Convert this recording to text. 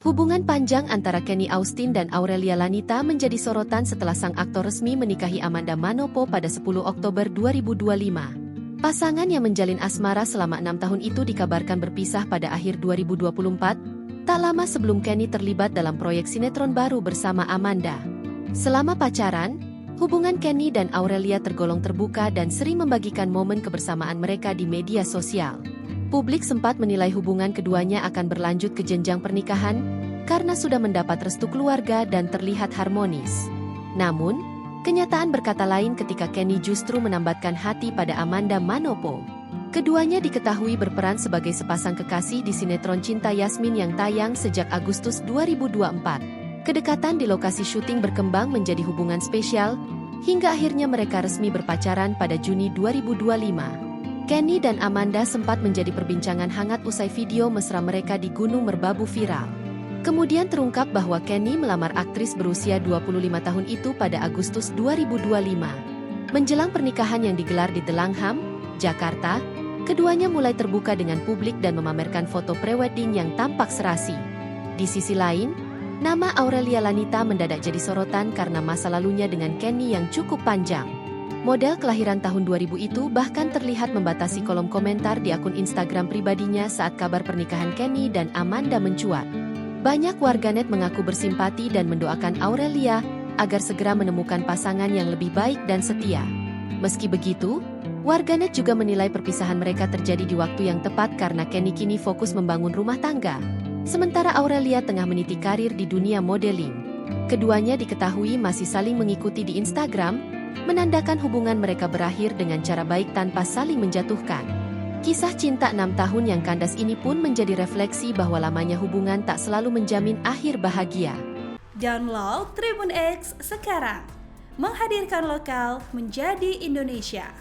Hubungan panjang antara Kenny Austin dan Aurelia Lanita menjadi sorotan setelah sang aktor resmi menikahi Amanda Manopo pada 10 Oktober 2025. Pasangan yang menjalin asmara selama 6 tahun itu dikabarkan berpisah pada akhir 2024, tak lama sebelum Kenny terlibat dalam proyek sinetron baru bersama Amanda. Selama pacaran, hubungan Kenny dan Aurelia tergolong terbuka dan sering membagikan momen kebersamaan mereka di media sosial. Publik sempat menilai hubungan keduanya akan berlanjut ke jenjang pernikahan karena sudah mendapat restu keluarga dan terlihat harmonis. Namun, kenyataan berkata lain ketika Kenny justru menambatkan hati pada Amanda Manopo. Keduanya diketahui berperan sebagai sepasang kekasih di sinetron Cinta Yasmin yang tayang sejak Agustus 2024. Kedekatan di lokasi syuting berkembang menjadi hubungan spesial, hingga akhirnya mereka resmi berpacaran pada Juni 2025. Kenny dan Amanda sempat menjadi perbincangan hangat usai video mesra mereka di Gunung Merbabu viral. Kemudian terungkap bahwa Kenny melamar aktris berusia 25 tahun itu pada Agustus 2025. Menjelang pernikahan yang digelar di The Langham, Jakarta, keduanya mulai terbuka dengan publik dan memamerkan foto prewedding yang tampak serasi. Di sisi lain, nama Aurelia Lanita mendadak jadi sorotan karena masa lalunya dengan Kenny yang cukup panjang. Model kelahiran tahun 2000 itu bahkan terlihat membatasi kolom komentar di akun Instagram pribadinya saat kabar pernikahan Kenny dan Amanda mencuat. Banyak warganet mengaku bersimpati dan mendoakan Aurelia agar segera menemukan pasangan yang lebih baik dan setia. Meski begitu, warganet juga menilai perpisahan mereka terjadi di waktu yang tepat karena Kenny kini fokus membangun rumah tangga, sementara Aurelia tengah meniti karir di dunia modeling. Keduanya diketahui masih saling mengikuti di Instagram, menandakan hubungan mereka berakhir dengan cara baik tanpa saling menjatuhkan. Kisah cinta 6 tahun yang kandas ini pun menjadi refleksi bahwa lamanya hubungan tak selalu menjamin akhir bahagia. Download Tribun X sekarang, menghadirkan lokal menjadi Indonesia.